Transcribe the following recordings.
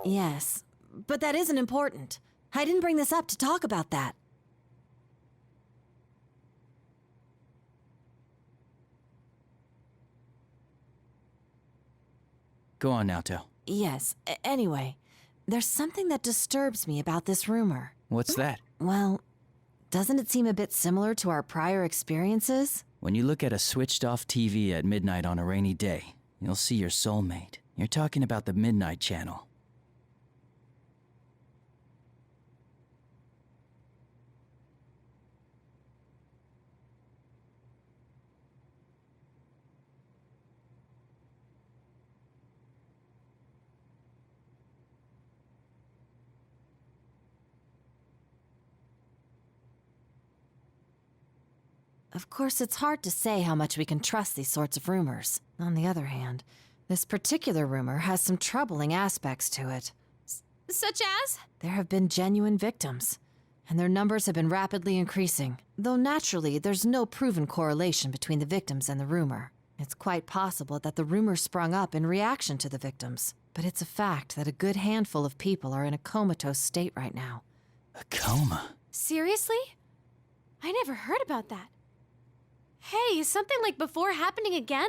Yes, but that isn't important. I didn't bring this up to talk about that. Go on, Naoto. Yes, anyway, there's something that disturbs me about this rumor. What's that? Well, doesn't it seem a bit similar to our prior experiences? When you look at a switched-off TV at midnight on a rainy day, you'll see your soulmate. You're talking about the Midnight Channel. Of course, it's hard to say how much we can trust these sorts of rumors. On the other hand, this particular rumor has some troubling aspects to it. Such as? There have been genuine victims, and their numbers have been rapidly increasing. Though naturally, there's no proven correlation between the victims and the rumor. It's quite possible that the rumor sprung up in reaction to the victims, but it's a fact that a good handful of people are in a comatose state right now. A coma? Seriously? I never heard about that. Hey, is something like before happening again?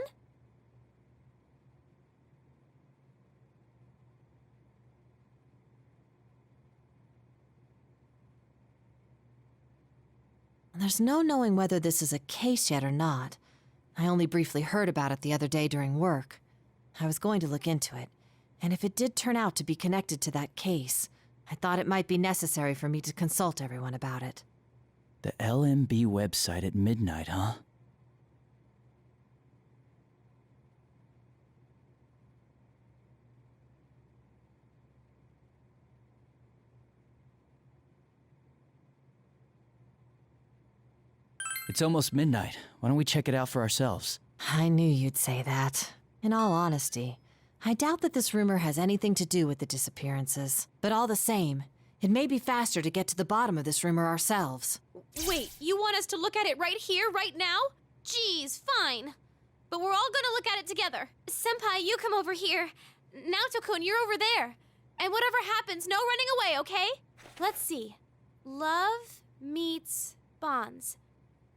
There's no knowing whether this is a case yet or not. I only briefly heard about it the other day during work. I was going to look into it, and if it did turn out to be connected to that case, I thought it might be necessary for me to consult everyone about it. The LMB website at midnight, huh? It's almost midnight. Why don't we check it out for ourselves? I knew you'd say that. In all honesty, I doubt that this rumor has anything to do with the disappearances. But all the same, it may be faster to get to the bottom of this rumor ourselves. Wait, you want us to look at it right here, right now? Geez, fine. But we're all gonna look at it together. Senpai, you come over here. Naoto-kun, you're over there. And whatever happens, no running away, okay? Let's see. Love meets bonds.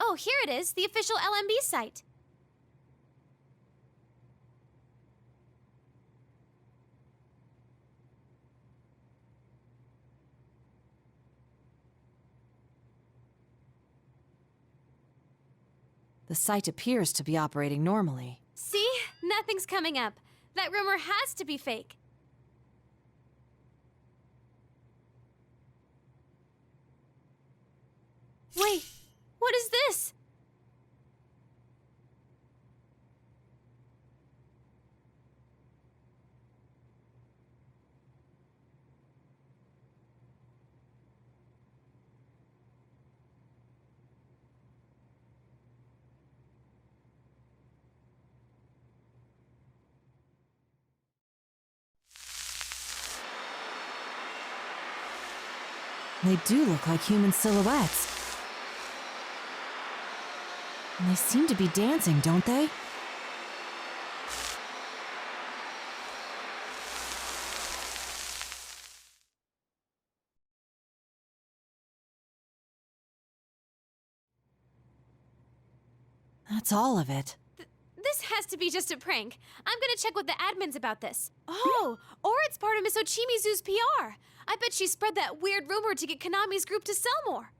Oh, here it is, the official LMB site. The site appears to be operating normally. See? Nothing's coming up. That rumor has to be fake. Wait, what is this? They do look like human silhouettes. And they seem to be dancing, don't they? That's all of it. This has to be just a prank. I'm gonna check with the admins about this. Oh, or it's part of Miss Ochimizu's PR. I bet she spread that weird rumor to get Konami's group to sell more.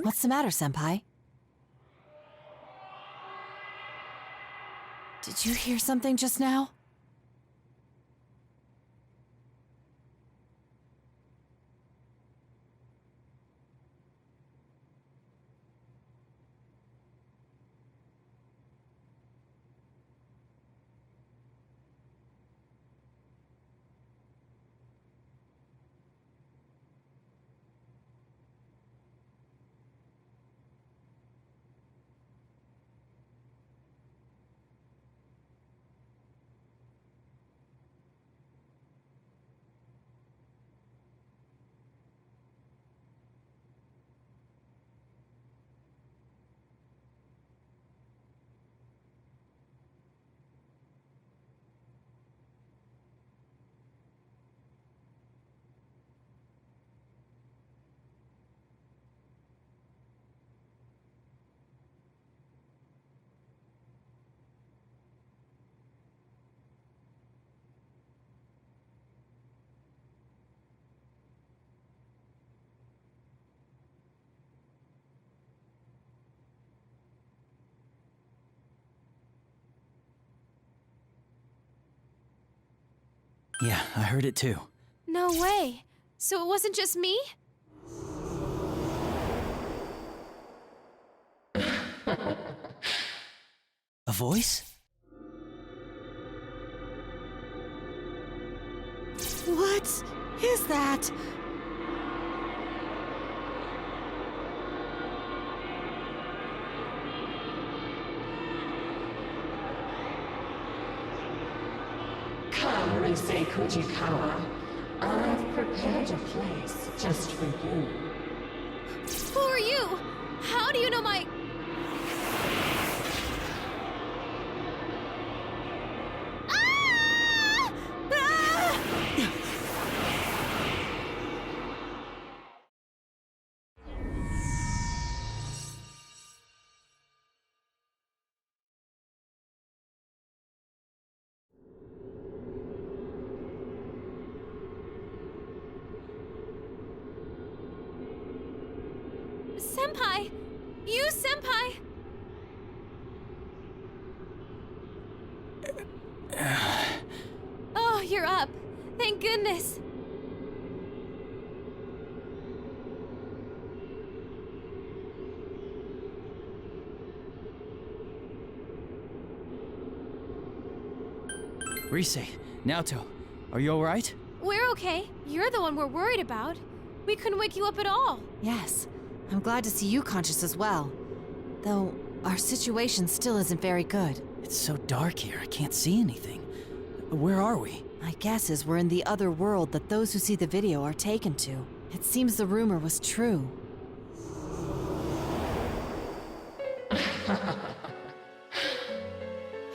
What's the matter, Senpai? Did you hear something just now? Yeah, I heard it too. No way. So it wasn't just me? A voice? What is that? Come, Risei Kujikawa. I've prepared a place just for you. Who are you? How do you know my... Ah! Ah! Senpai! You, Senpai! Oh, you're up. Thank goodness. Risei, Naoto, are you alright? We're okay. You're the one we're worried about. We couldn't wake you up at all. Yes, I'm glad to see you conscious as well. Though, our situation still isn't very good. It's so dark here, I can't see anything. Where are we? My guess is we're in the other world that those who see the video are taken to. It seems the rumor was true.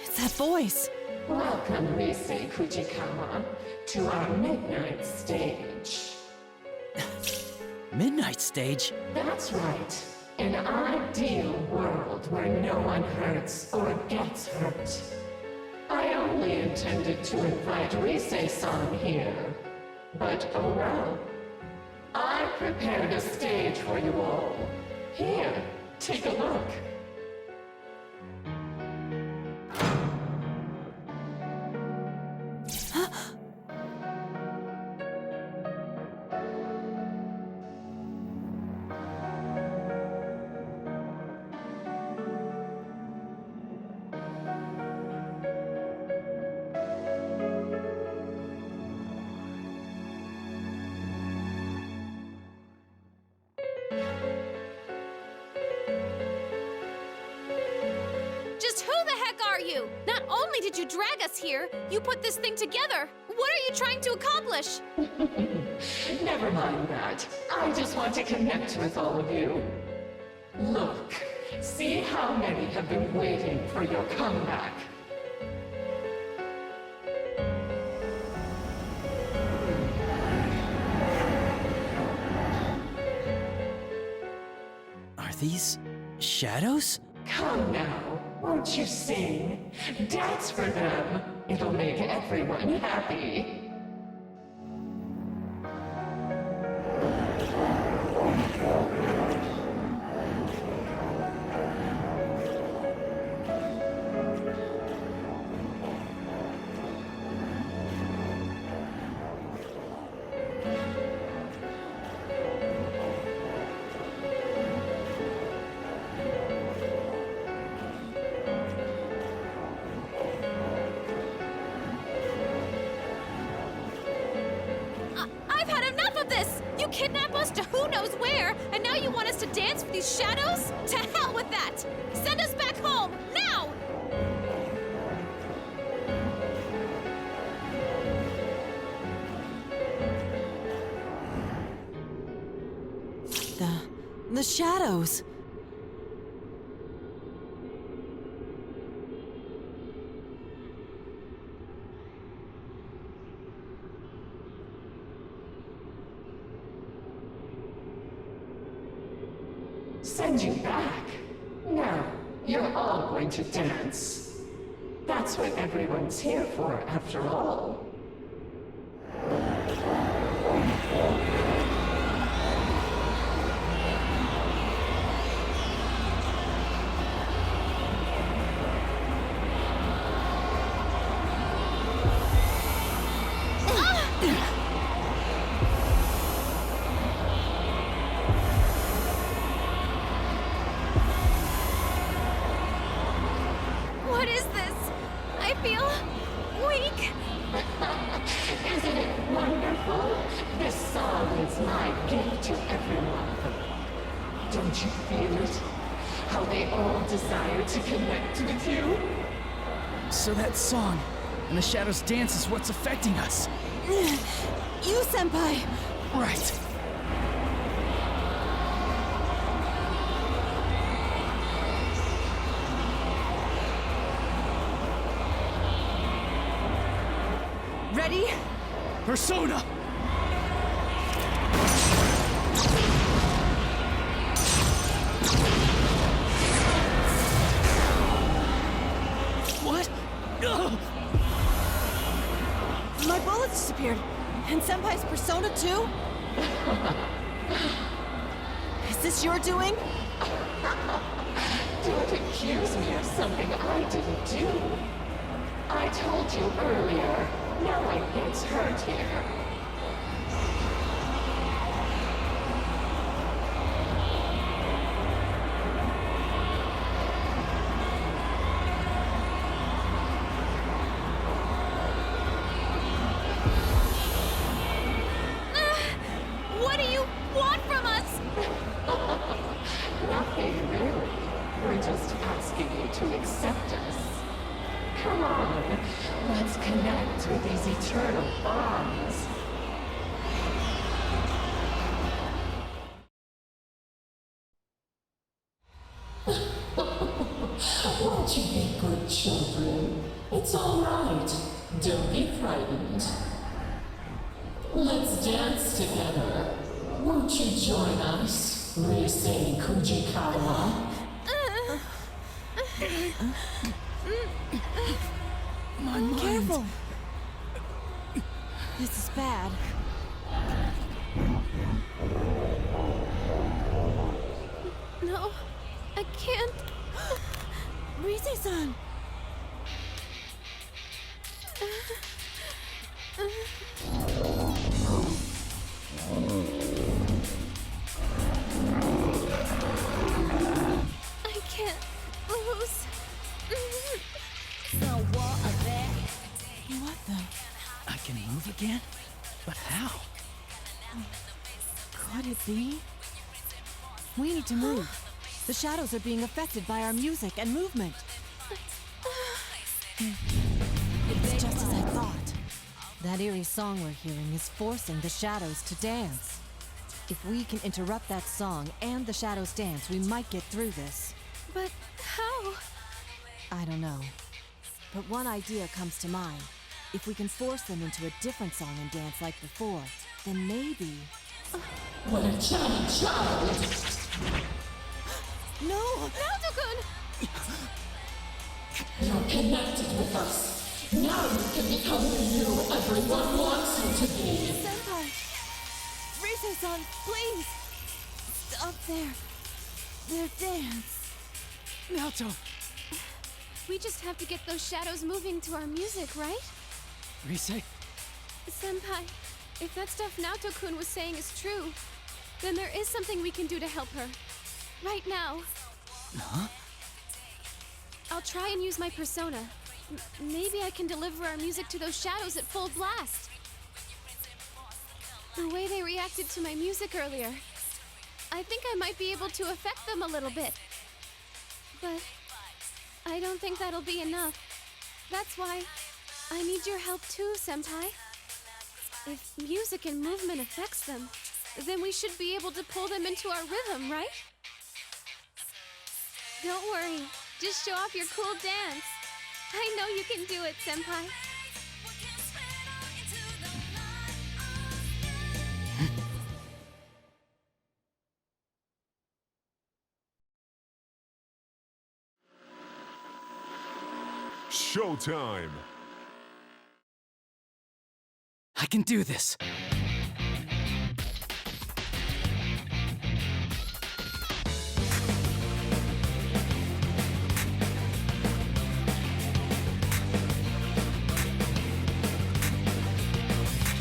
It's that voice! Welcome, Risei Kujikawa, to our midnight stage. Midnight stage? That's right. An ideal world where no one hurts or gets hurt. I only intended to invite Risei-san here. But oh well. I prepared a stage for you all. Here, take a look. Just who the heck are you? Not only did you drag us here, you put this thing together. What are you trying to accomplish? Never mind that. I just want to connect with all of you. Look, see how many have been waiting for your comeback. Are these shadows? Come now, won't you sing? Dance for them. It'll make everyone happy. I've had enough of this! You kidnap us to who knows where, and now you want us to dance for these shadows? To hell with that! Send us back home, now! The shadows! Send you back? No, you're all going to dance. That's what everyone's here for, after all. is my gift to everyone. Don't you feel it? How they all desire to connect with you? So that song and the Shadows dance is what's affecting us. You, Senpai! Right. Ready? Persona! What? Ugh! My bullet disappeared. And Senpai's persona too? Is this your doing? Don't accuse me of something I didn't do. I told you earlier, no one gets hurt here. What do you want from us? Nothing really. We're just asking you to accept us. Come on, let's connect with these eternal bonds. Won't you be good children? It's all right. Don't be frightened. Let's dance together. Won't you join us, Risei Kujikawa? My mind. Careful! This is bad. No, I can't. Rise-san! I can't lose. What the? I can move again? But how? Could it be? We need to move. The shadows are being affected by our music and movement. It's just as I thought. That eerie song we're hearing is forcing the shadows to dance. If we can interrupt that song and the shadows dance, we might get through this. But how? I don't know. But one idea comes to mind. If we can force them into a different song and dance like before, then maybe... What a tiny child! No! Naoto-kun! You're connected with us. Now you can become the you everyone wants you to be. Senpai! Rise-san, please! Stop their dance. Naoto! We just have to get those shadows moving to our music, right? Rise? Senpai, if that stuff Naoto-kun was saying is true, then there is something we can do to help her. Right now. Huh? I'll try and use my persona. Maybe I can deliver our music to those shadows at full blast. The way they reacted to my music earlier, I think I might be able to affect them a little bit. But I don't think that'll be enough. That's why I need your help too, Senpai. If music and movement affects them, then we should be able to pull them into our rhythm, right? Don't worry, just show off your cool dance. I know you can do it, Senpai. Showtime! I can do this!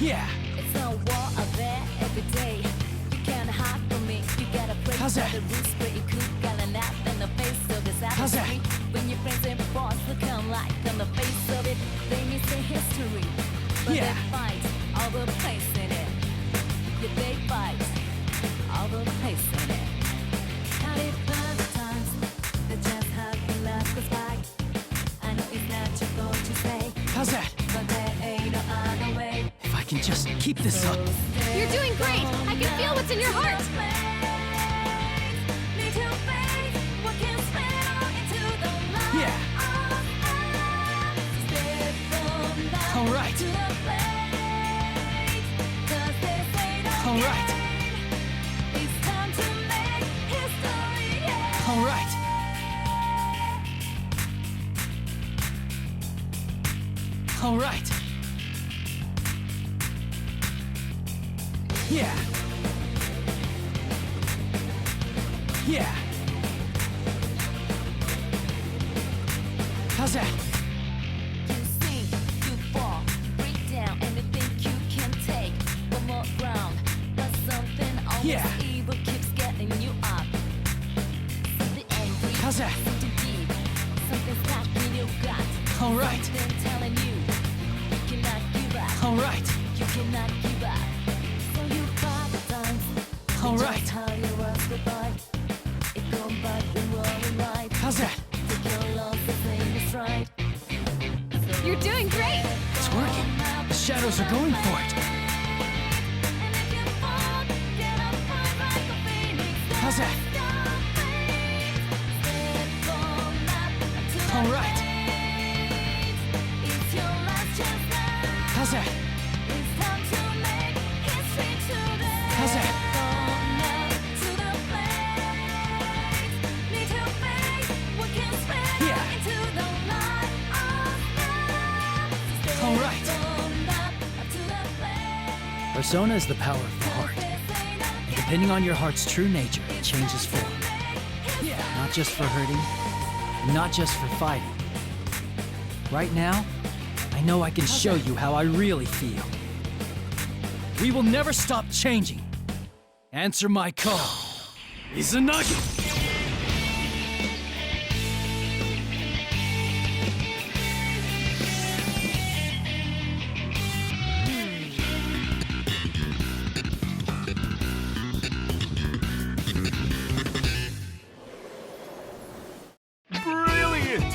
Yeah! It's a war out there every day. You can't hide from me. You gotta play How's that? the roots where you could get an app in the face of this How's that? When your friends and boss look alike on the face of it, they miss the history. But Yeah. they fight all the place in it. Yeah, they fight Just keep this up. You're doing great! I can feel what's in your heart! Yeah. All right. All right. All right. All right. Yeah. Yeah. How's that? You sink, you fall, you break down, and you think you can take one more round. But something always Yeah. evil keeps getting you up. Something angry, How's that? something deep, something stuck in your gut. All right. Something telling you cannot give up. All right. You cannot give up. So you fight the times. All right. How you was goodbye. It gone back and rolling right. How's that? Take your loss, the thing is right. You're doing great! It's working. The shadows are going for it. How's that? All right. How's that? How's that? Yeah. All right. Persona is the power of the heart. And depending on your heart's true nature, it changes form. Not just for hurting, and not just for fighting. Right now, I know I can show you how I really feel. We will never stop changing. Answer my call. Izanagi! Brilliant!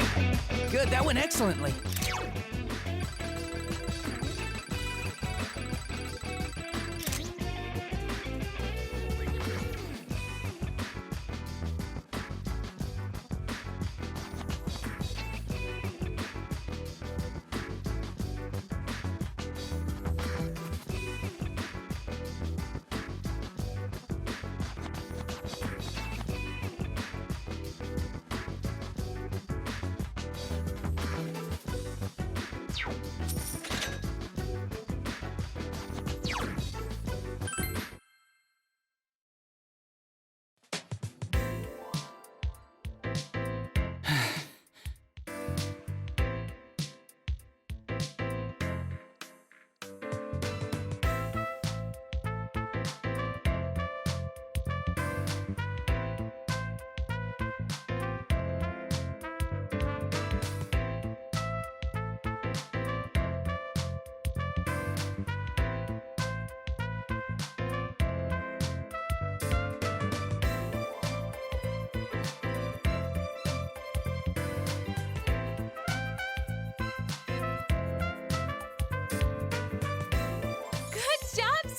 Good, that went excellently.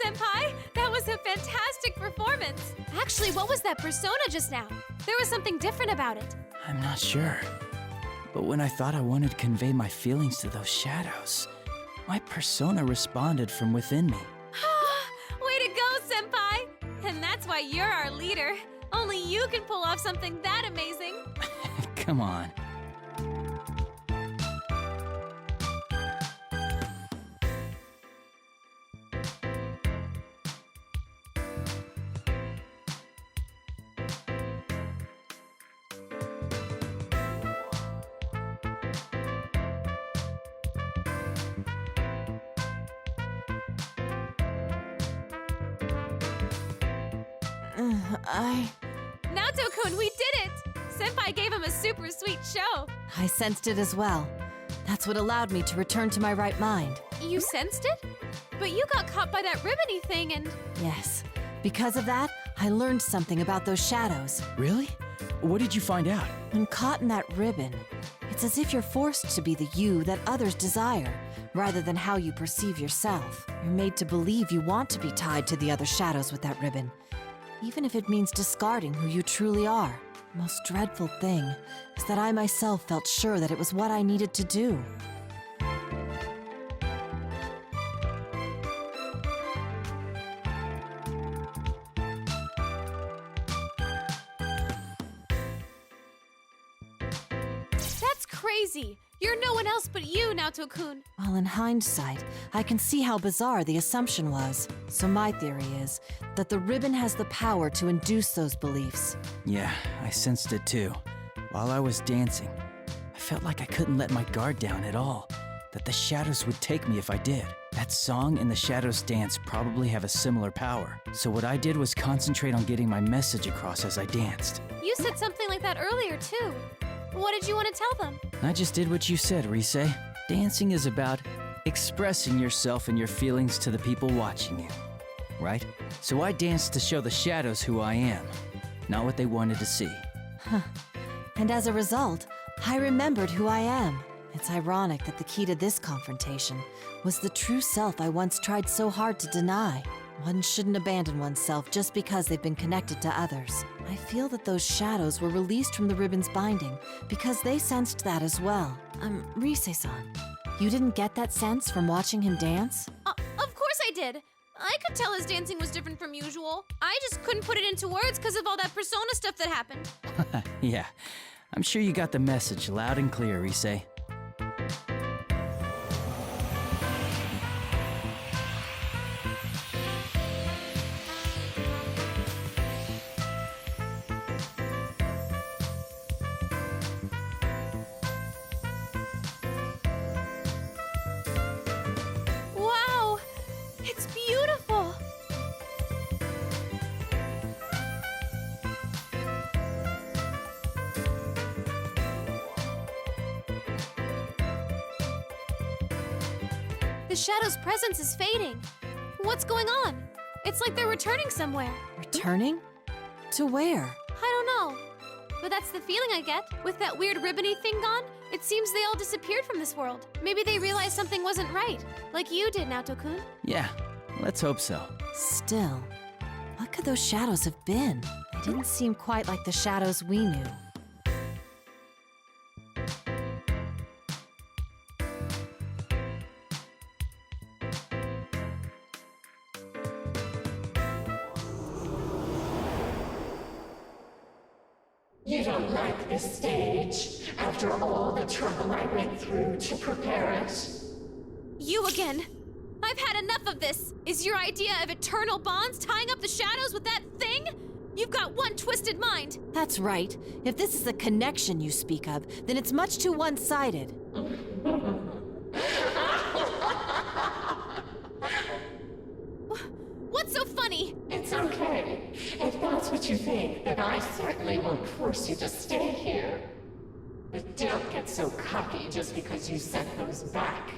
Senpai! That was a fantastic performance! Actually, what was that persona just now? There was something different about it. I'm not sure. But when I thought I wanted to convey my feelings to those shadows, my persona responded from within me. Way to go, Senpai! And that's why you're our leader. Only you can pull off something that amazing. Come on. Naoto-kun, we did it! Senpai gave him a super sweet show. I sensed it as well. That's what allowed me to return to my right mind. You sensed it? But you got caught by that ribbony thing and... Yes. Because of that, I learned something about those shadows. Really? What did you find out? When caught in that ribbon, it It's as if you're forced to be the you that others desire, rather than how you perceive yourself. You're made to believe you want to be tied to the other shadows with that ribbon, even if it means discarding who you truly are. The most dreadful thing is that I myself felt sure that it was what I needed to do. That's crazy! You're no one else but you, Naoto-kun. Well, in hindsight, I can see how bizarre the assumption was. So my theory is that the ribbon has the power to induce those beliefs. Yeah, I sensed it too. While I was dancing, I felt like I couldn't let my guard down at all, that the shadows would take me if I did. That song and the shadows dance probably have a similar power. So what I did was concentrate on getting my message across as I danced. You said something like that earlier, too. What did you want to tell them? I just did what you said, Rise. Dancing is about expressing yourself and your feelings to the people watching you, right? So I danced to show the shadows who I am, not what they wanted to see. And as a result, I remembered who I am. It's ironic that the key to this confrontation was the true self I once tried so hard to deny. One shouldn't abandon oneself just because they've been connected to others. I feel that those shadows were released from the ribbon's binding because they sensed that as well. Rise-san, you didn't get that sense from watching him dance? Of course I did. I could tell his dancing was different from usual. I just couldn't put it into words because of all that persona stuff that happened. Yeah, I'm sure you got the message loud and clear, Rise. Wow! It's beautiful! The shadow's presence is fading. What's going on? It's like they're returning somewhere. Returning? To where? I don't know. But that's the feeling I get. With that weird ribbony thing gone, it seems they all disappeared from this world. Maybe they realized something wasn't right, like you did, Naoto-kun. Yeah, let's hope so. Still, what could those shadows have been? They didn't seem quite like the shadows we knew. You don't like this stage, after all the trouble I went through to prepare it? You again! I've had enough of this! Is your idea of eternal bonds tying up the shadows with that thing? You've got one twisted mind! That's right. If this is a connection you speak of, then it's much too one-sided. What's so funny? It's okay. If that's what you think, then I certainly won't force you to stay here. But don't get so cocky just because you sent those back.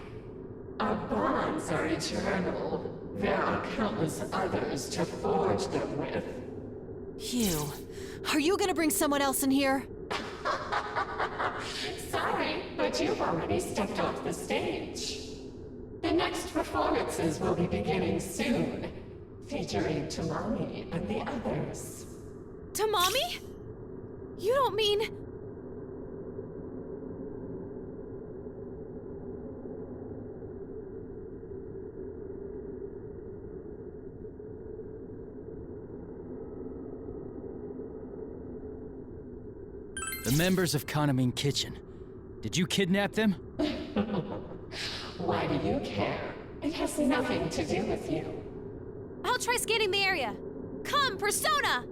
Our bonds are eternal. There are countless others to forge them with. Hugh, are you gonna bring someone else in here? Sorry, but you've already stepped off the stage. The next performances will be beginning soon, featuring Tamami and the others. Tamami? You don't mean... The members of Kanamine Kitchen. Did you kidnap them? Why do you care? It has nothing to do with you. I'll try scanning the area. Come, Persona!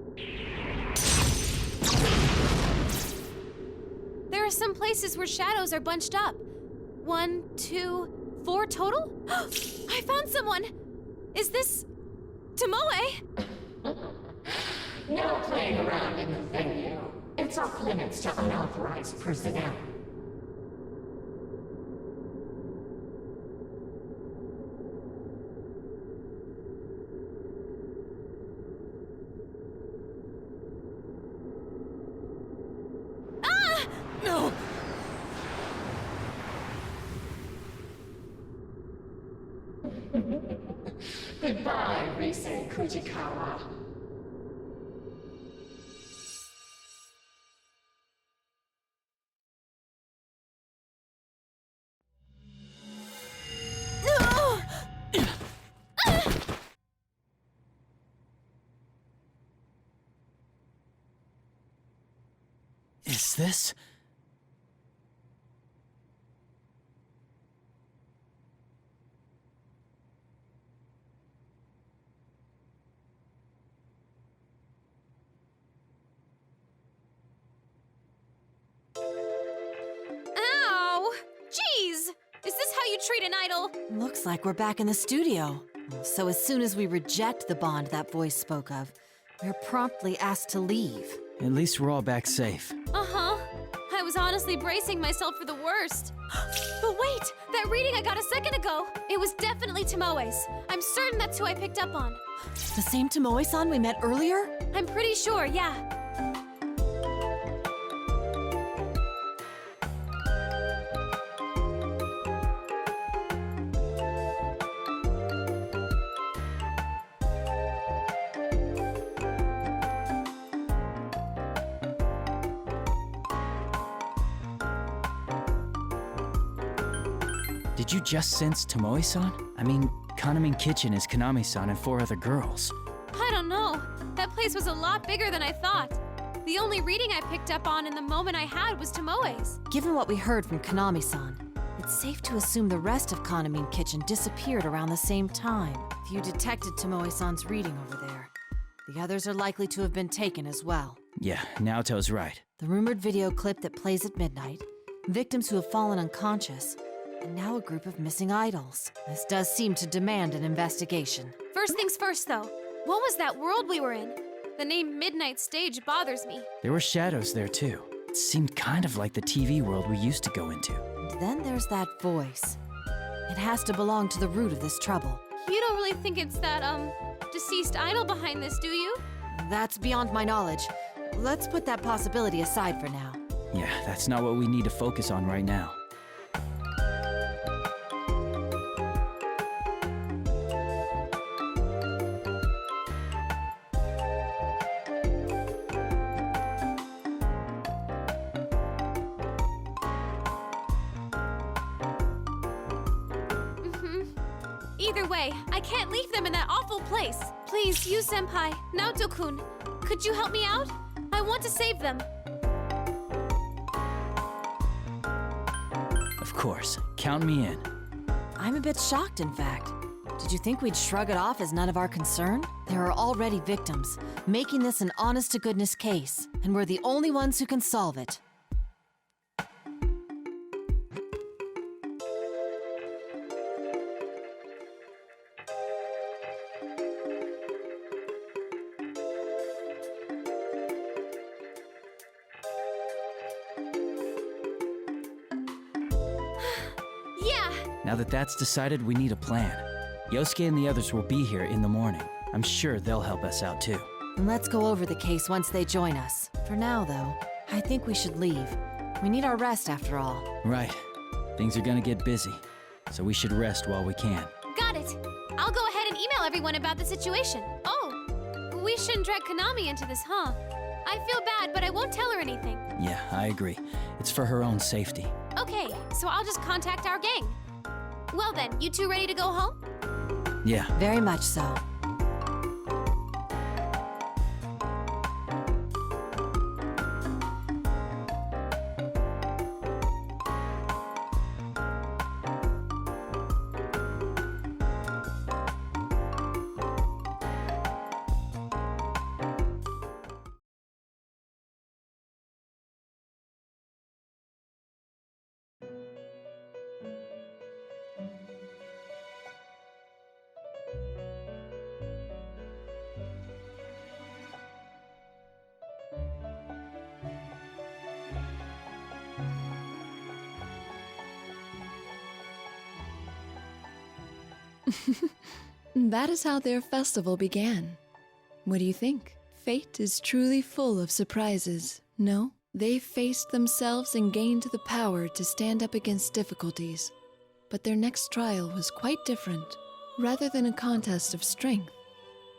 There are some places where shadows are bunched up. 1, 2, 4 total? I found someone! Is this... Tomoe? No playing around in the venue. It's off limits to unauthorized personnel. No! Rise Kujikawa. Is this? Ow! Jeez! Is this how you treat an idol? Looks like we're back in the studio. So as soon as we reject the bond that voice spoke of, we're promptly asked to leave. At least we're all back safe. Uh-huh. I was honestly bracing myself for the worst. But wait! That reading I got a second ago! It was definitely Tomoe's. I'm certain that's who I picked up on. The same Tomoe-san we met earlier? I'm pretty sure, yeah. Did you just sense Tomoe-san? I mean, Kanamin Kitchen is Kanami-san and 4 other girls. I don't know. That place was a lot bigger than I thought. The only reading I picked up on in the moment I had was Tomoe's. Given what we heard from Kanami-san, it's safe to assume the rest of Kanamin Kitchen disappeared around the same time. If you detected Tomoe-san's reading over there, the others are likely to have been taken as well. Yeah, Naoto's right. The rumored video clip that plays at midnight, victims who have fallen unconscious, and now a group of missing idols. This does seem to demand an investigation. First things first, though. What was that world we were in? The name Midnight Stage bothers me. There were shadows there too. It seemed kind of like the TV world we used to go into. And then there's that voice. It has to belong to the root of this trouble. You don't really think it's that, deceased idol behind this, do you? That's beyond my knowledge. Let's put that possibility aside for now. Yeah, that's not what we need to focus on right now. Either way, I can't leave them in that awful place. Please, you senpai, Naoto-kun, could you help me out? I want to save them. Of course, count me in. I'm a bit shocked, in fact. Did you think we'd shrug it off as none of our concern? There are already victims, making this an honest-to-goodness case, and we're the only ones who can solve it. Yeah, Now that that's decided, we need a plan. Yosuke and the others will be here in the morning. I'm sure they'll help us out too. And let's go over the case once they join us. For now, though, I think we should leave. We need our rest after all. Right. Things are gonna get busy, so we should rest while we can. got it. I'll go ahead and email everyone about the situation. Oh, we shouldn't drag Konami into this, huh? I feel bad, but I won't tell her anything. Yeah, I agree. It's for her own safety. Okay, so I'll just contact our gang. Well then, you two ready to go home? Yeah. Very much so. That is how their festival began. What do you think? Fate is truly full of surprises, no? They faced themselves and gained the power to stand up against difficulties. But their next trial was quite different. Rather than a contest of strength,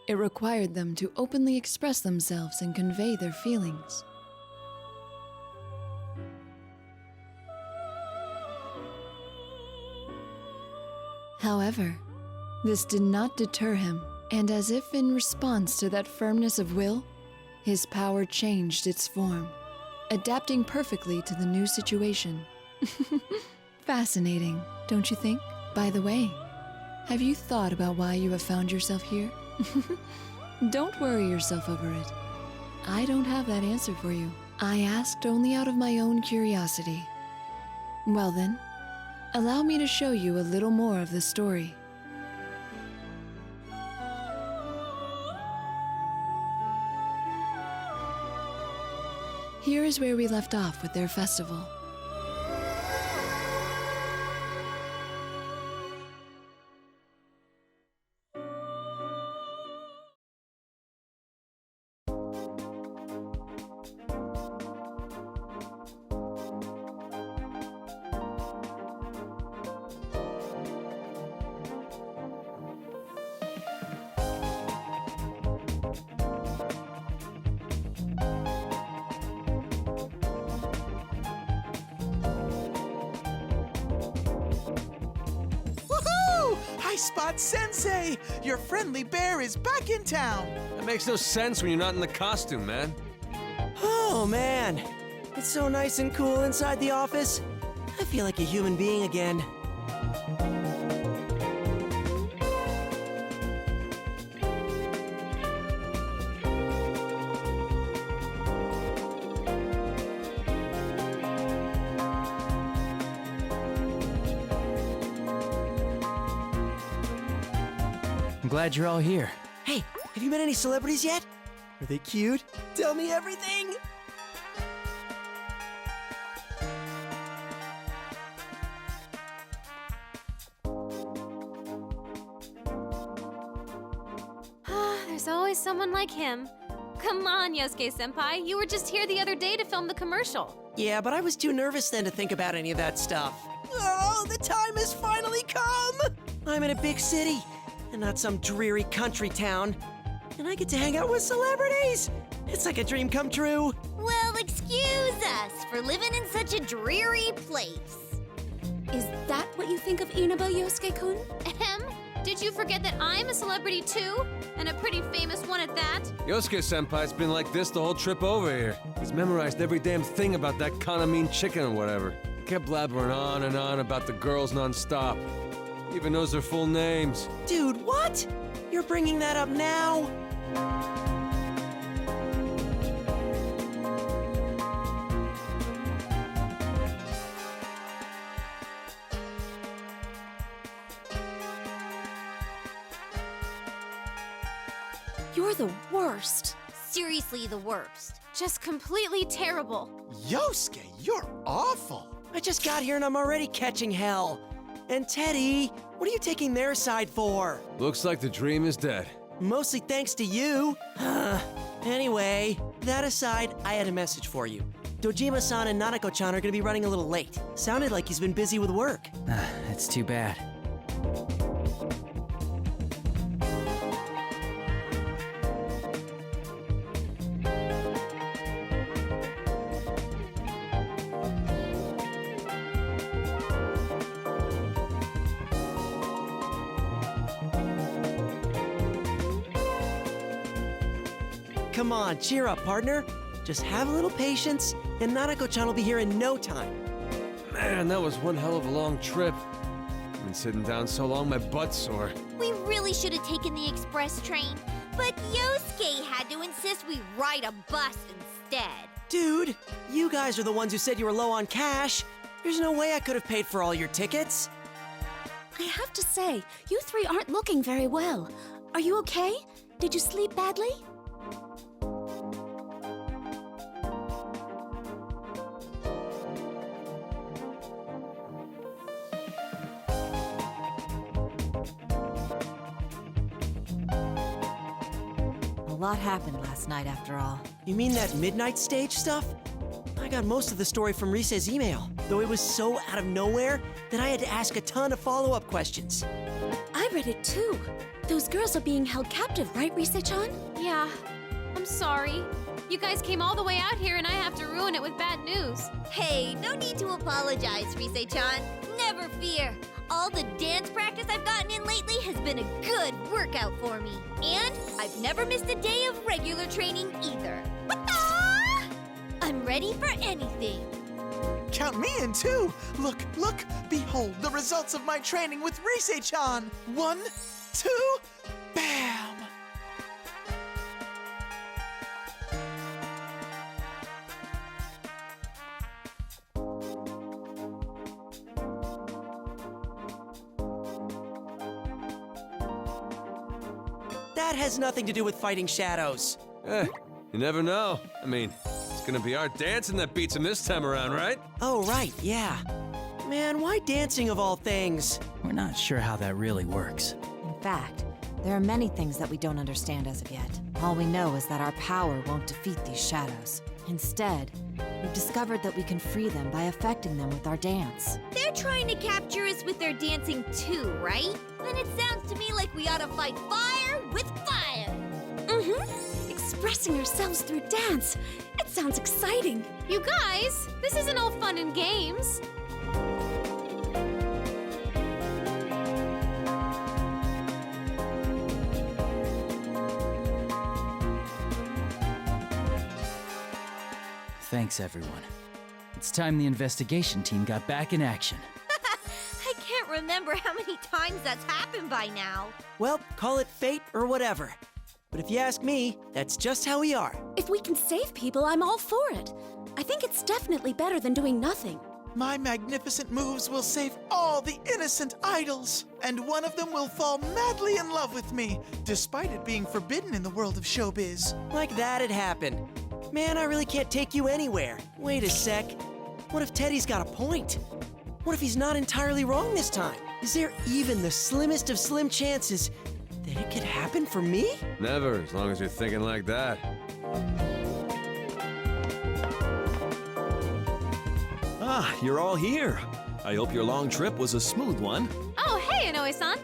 It required them to openly express themselves and convey their feelings. However, this did not deter him, and as if in response to that firmness of will, his power changed its form, adapting perfectly to the new situation. Fascinating, don't you think? By the way, have you thought about why you have found yourself here? Don't worry yourself over it. I don't have that answer for you. I asked only out of my own curiosity. Well then, allow me to show you a little more of the story. Here is where we left off with their festival. Hi, Spot Sensei! Your friendly bear is back in town! That makes no sense when you're not in the costume, man. Oh, man. It's so nice and cool inside the office. I feel like a human being again. I'm glad you're all here. Hey, have you met any celebrities yet? Are they cute? Tell me everything! There's always someone like him. Come on, Yosuke-senpai. You were just here the other day to film the commercial. Yeah, but I was too nervous then to think about any of that stuff. Oh, the time has finally come! I'm in a big city, and not some dreary country town. And I get to hang out with celebrities! It's like a dream come true. Well, excuse us for living in such a dreary place. Is that what you think of Inaba, Yosuke-kun? Ahem. Did you forget that I'm a celebrity too? And a pretty famous one at that? Yosuke-senpai's been like this the whole trip over here. He's memorized every damn thing about that kind of mean chicken or whatever. He kept blabbering on and on about the girls non-stop. He even knows their full names. Dude, what? You're bringing that up now? You're the worst. Seriously, the worst. Just completely terrible. Yosuke, you're awful! I just got here and I'm already catching hell. And Teddy, what are you taking their side for? Looks like the dream is dead. Mostly thanks to you. Anyway, that aside, I had a message for you. Dojima-san and Nanako-chan are gonna be running a little late. Sounded like he's been busy with work. That's too bad. Come on, cheer up, partner. Just have a little patience, and Nanako-chan will be here in no time. Man, that was one hell of a long trip. I've been sitting down so long, my butt's sore. We really should have taken the express train, but Yosuke had to insist we ride a bus instead. Dude, you guys are the ones who said you were low on cash. There's no way I could have paid for all your tickets. I have to say, you three aren't looking very well. Are you okay? Did you sleep badly? A lot happened last night, after all. You mean that midnight stage stuff? I got most of the story from Rise's email, though it was so out of nowhere that I had to ask a ton of follow-up questions. I've read it too. Those girls are being held captive, right, Rise-chan? Yeah, I'm sorry. You guys came all the way out here and I have to ruin it with bad news. Hey, no need to apologize, Rise-chan. Never fear. All the dance practice I've gotten in lately has been a good workout for me. And I've never missed a day of regular training either. What-da? I'm ready for anything. Count me in too. Look, look, behold the results of my training with Rise-chan. 1, 2, bam! That has nothing to do with fighting shadows. You never know. I mean, it's gonna be our dancing that beats him this time around, right? Oh, right, yeah. Man, why dancing of all things? We're not sure how that really works. In fact, there are many things that we don't understand as of yet. All we know is that our power won't defeat these shadows. Instead, we've discovered that we can free them by affecting them with our dance. They're trying to capture us with their dancing too, right? Then it sounds to me like we ought to fight fire with fire. Mm-hmm. Expressing ourselves through dance. It sounds exciting. You guys, this isn't all fun and games. Thanks, everyone. It's time the investigation team got back in action. I can't remember how many times that's happened by now. Well, call it fate or whatever. But if you ask me, that's just how we are. If we can save people, I'm all for it. I think it's definitely better than doing nothing. My magnificent moves will save all the innocent idols, and one of them will fall madly in love with me, despite it being forbidden in the world of showbiz. Like that'd happen. Man, I really can't take you anywhere. Wait a sec. What if Teddy's got a point? What if he's not entirely wrong this time? Is there even the slimmest of slim chances that it could happen for me? Never, as long as you're thinking like that. Ah, you're all here. I hope your long trip was a smooth one. Oh, hey, Inoue-san.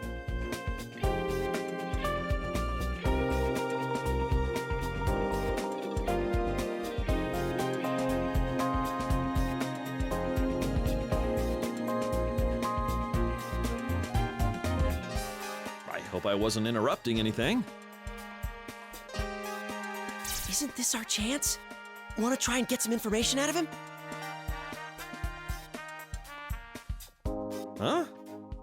I hope I wasn't interrupting anything. Isn't this our chance? Want to try and get some information out of him? Huh?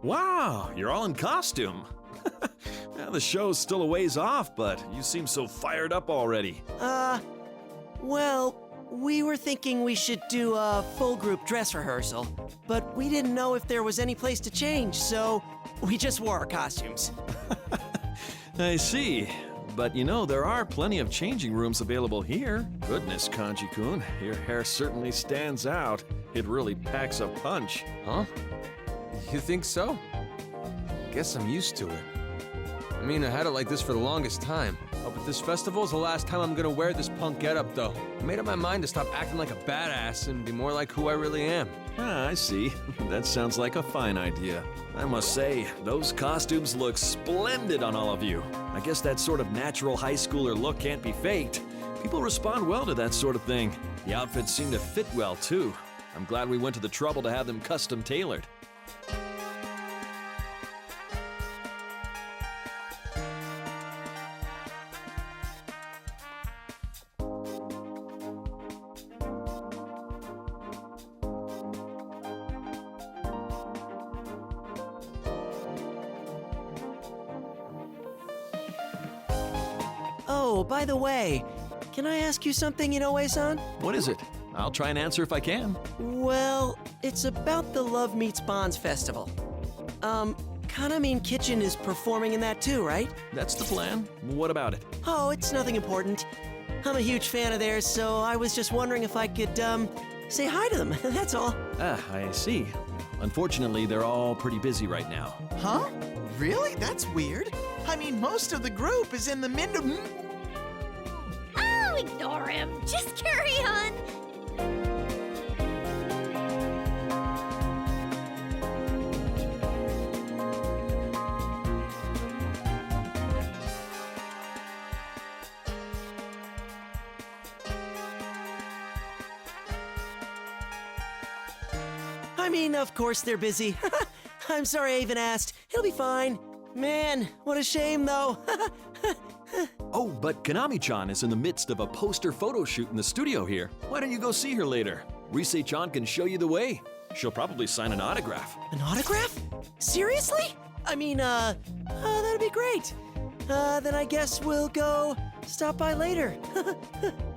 Wow, you're all in costume. Well, the show's still a ways off, but you seem so fired up already. Well, we were thinking we should do a full group dress rehearsal, but we didn't know if there was any place to change, so we just wore our costumes. I see. But you know, there are plenty of changing rooms available here. Goodness, Kanji-kun, your hair certainly stands out. It really packs a punch. Huh? You think so? Guess I'm used to it. I mean, I had it like this for the longest time. Oh, but this festival's the last time I'm gonna wear this punk getup, though. I made up my mind to stop acting like a badass and be more like who I really am. Ah, I see. That sounds like a fine idea. I must say, those costumes look splendid on all of you. I guess that sort of natural high schooler look can't be faked. People respond well to that sort of thing. The outfits seem to fit well, too. I'm glad we went to the trouble to have them custom tailored. Oh, by the way, can I ask you something, Inoue-san? What is it? I'll try and answer if I can. Well, it's about the Love Meets Bonds festival. Kanamine Kitchen is performing in that too, right? That's the plan. What about it? Oh, it's nothing important. I'm a huge fan of theirs, so I was just wondering if I could, say hi to them, that's all. Ah, I see. Unfortunately, they're all pretty busy right now. Huh? Really? That's weird. I mean, most of the group is in the Oh, ignore him. Just carry on. I mean, of course they're busy. I'm sorry I even asked. It'll be fine. Man, what a shame, though. Oh, but Konami-chan is in the midst of a poster photo shoot in the studio here. Why don't you go see her later? Rise-chan can show you the way. She'll probably sign an autograph. An autograph? Seriously? I mean, that'd be great. Then I guess we'll go stop by later.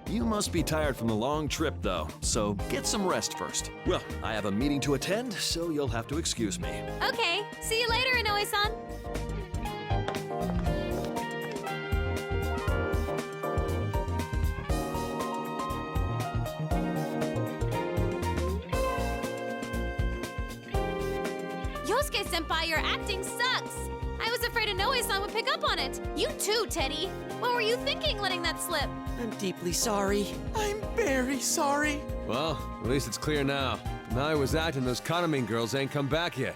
You must be tired from the long trip, though, so get some rest first. Well, I have a meeting to attend, so you'll have to excuse me. Okay, see you later, Inoue-san. Yosuke-senpai, your acting sucks. I was afraid Inoue-san would pick up on it. You too, Teddy. What were you thinking letting that slip? I'm deeply sorry. I'm very sorry. Well, at least it's clear now. Now I was acting, those Kanamine girls ain't come back yet.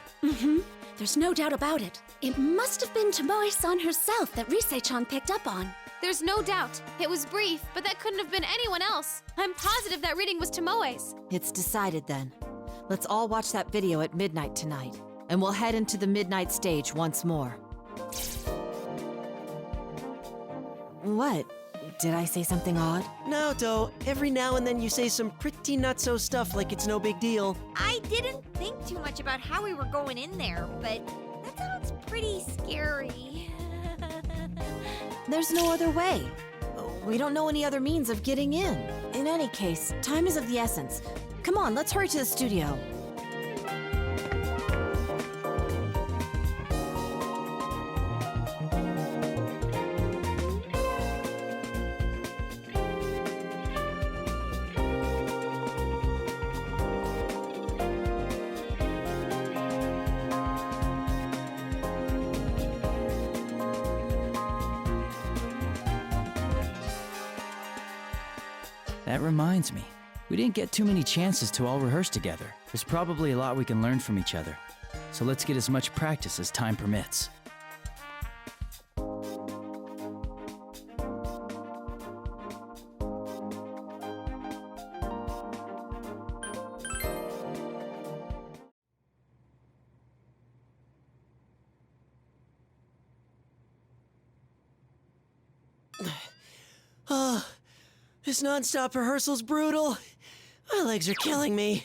There's no doubt about it. It must have been Tomoe-san herself that Rise-chan picked up on. There's no doubt. It was brief, but that couldn't have been anyone else. I'm positive that reading was Tomoe's. It's decided then. Let's all watch that video at midnight tonight, and we'll head into the midnight stage once more. What? Did I say something odd? No, Do. Every now and then you say some pretty nutso stuff like it's no big deal. I didn't think too much about how we were going in there, but that sounds pretty scary. There's no other way. We don't know any other means of getting in. In any case, time is of the essence. Come on, let's hurry to the studio. That reminds me. We didn't get too many chances to all rehearse together. There's probably a lot we can learn from each other. So let's get as much practice as time permits. Oh, this non-stop rehearsal's brutal. My legs are killing me.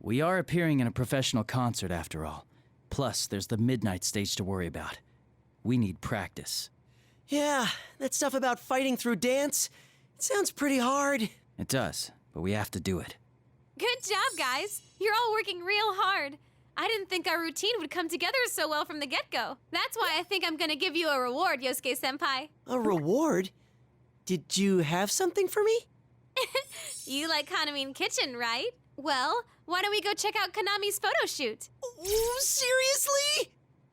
We are appearing in a professional concert after all. Plus, there's the midnight stage to worry about. We need practice. Yeah, that stuff about fighting through dance, it sounds pretty hard. It does, but we have to do it. Good job, guys. You're all working real hard. I didn't think our routine would come together so well from the get-go. That's why I think I'm gonna give you a reward, Yosuke-senpai. A reward? Did you have something for me? You like Kanamine Kitchen, right? Well, why don't we go check out Konami's photo shoot? Ooh, seriously?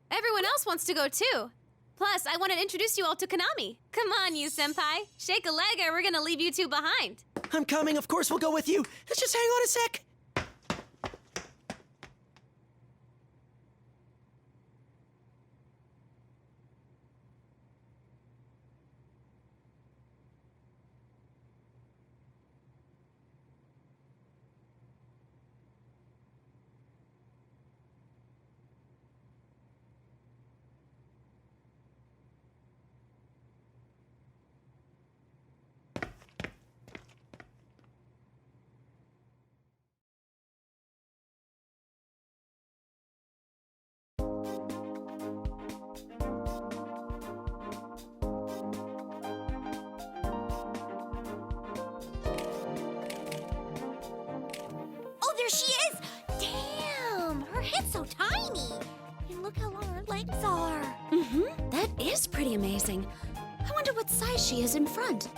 Everyone else wants to go too. Plus, I want to introduce you all to Konami. Come on, you senpai. Shake a leg or we're gonna leave you two behind. I'm coming, of course we'll go with you. Let's just hang on a sec. Oh, there she is! Damn, her head's so tiny. And look how long her legs are. That is pretty amazing. I wonder what size she is in front.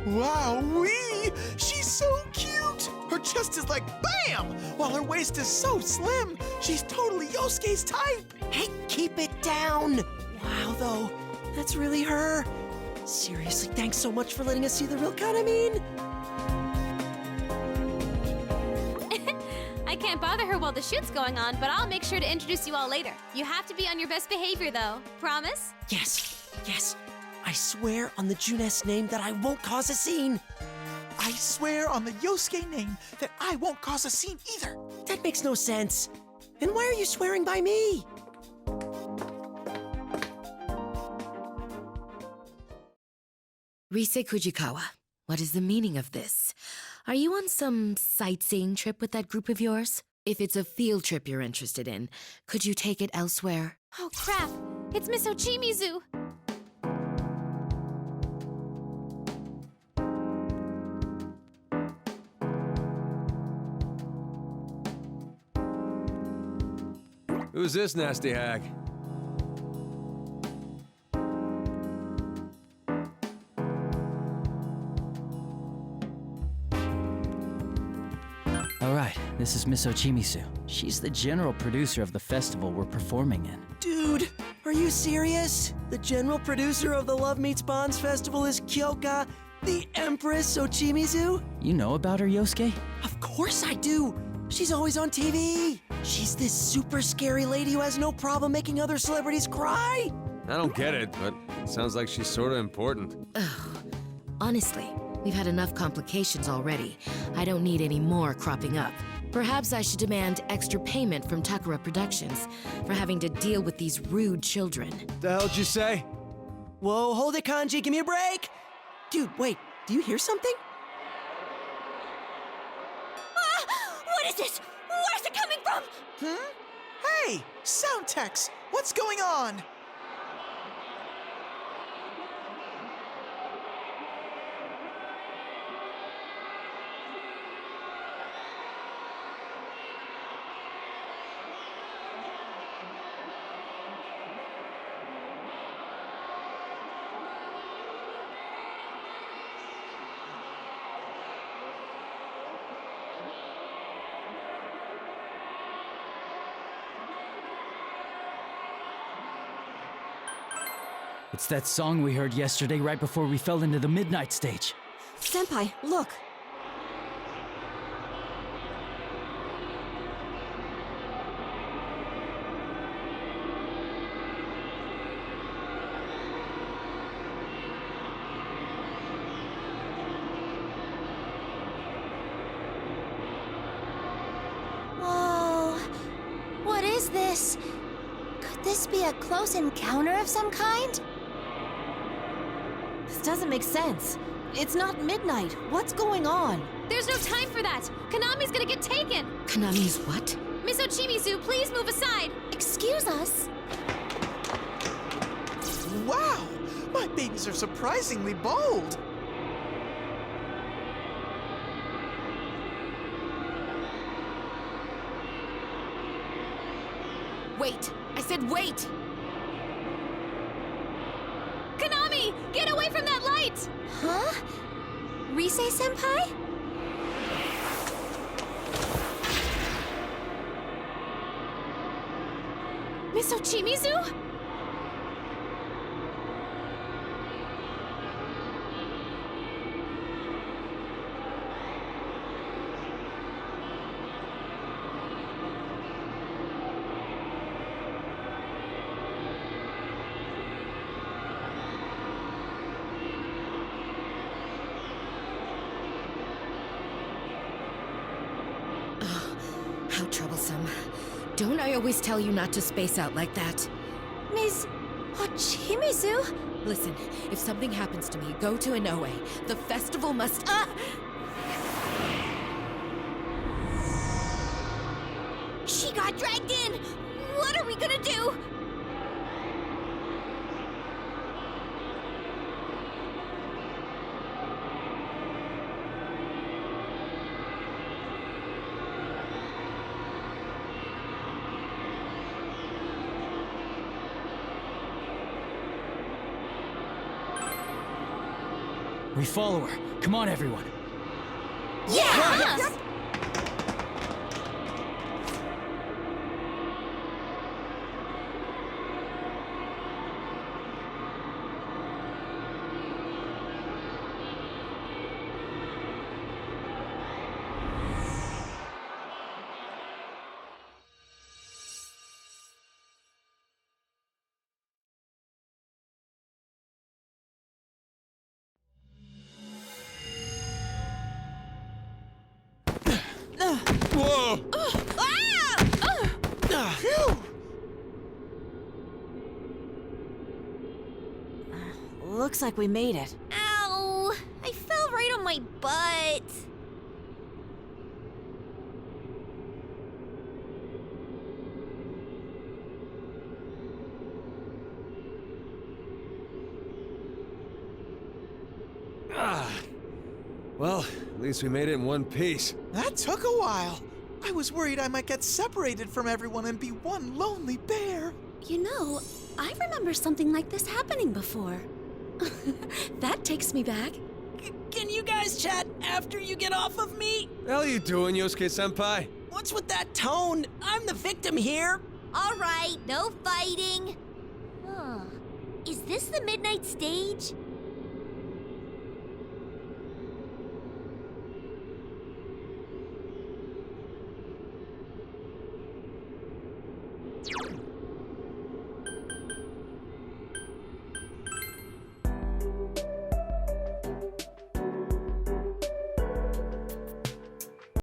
Wowee! She's so cute! Her chest is like BAM! While her waist is so slim. She's totally Yosuke's type. Hey, keep it down! Wow, though, that's really her. Seriously, thanks so much for letting us see the real Kanamine. I can't bother her while the shoot's going on, but I'll make sure to introduce you all later. You have to be on your best behavior, though. Promise? Yes, yes. I swear on the Juness name that I won't cause a scene. I swear on the Yosuke name that I won't cause a scene either. That makes no sense. And why are you swearing by me? Rise Kujikawa, what is the meaning of this? Are you on some sightseeing trip with that group of yours? If it's a field trip you're interested in, could you take it elsewhere? Oh, crap. It's Miss Ochimizu. Who's this nasty hag? Alright, this is Miss Ochimizu. She's the general producer of the festival we're performing in. Dude, are you serious? The general producer of the Love Meets Bonds Festival is Kyoka, the Empress Ochimizu? You know about her, Yosuke? Of course I do! She's always on TV! She's this super scary lady who has no problem making other celebrities cry! I don't get it, but it sounds like she's sort of important. Ugh. Honestly, we've had enough complications already. I don't need any more cropping up. Perhaps I should demand extra payment from Takara Productions for having to deal with these rude children. The hell'd you say? Whoa, hold it, Kanji, give me a break! Dude, wait, do you hear something? What is this? Where's it coming from? Hey, Soundtex, what's going on? It's that song we heard yesterday right before we fell into the midnight stage. Senpai, look. Whoa. What is this? Could this be a close encounter of some kind? This doesn't make sense. It's not midnight. What's going on? There's no time for that. Konami's gonna get taken. Konami's what? Miss Ochimizu, please move aside. Excuse us. Wow, my babies are surprisingly bold. Wait! I said wait! Konami, get away from that light! Huh? Rise-senpai? Miss Ochimizu? How troublesome. Don't I always tell you not to space out like that? Miss Ochimizu? Listen, if something happens to me, go to Inoue. The festival must— She got dragged in! What are we gonna do? We follow her. Come on, everyone. Yeah! go! Phew! Looks like we made it. Ow! I fell right on my butt. Well, at least we made it in one piece. That took a while. I was worried I might get separated from everyone and be one lonely bear. You know, I remember something like this happening before. That takes me back. Can you guys chat after you get off of me? The hell are you doing, Yosuke-senpai? What's with that tone? I'm the victim here. All right, no fighting. Huh. Is this the midnight stage?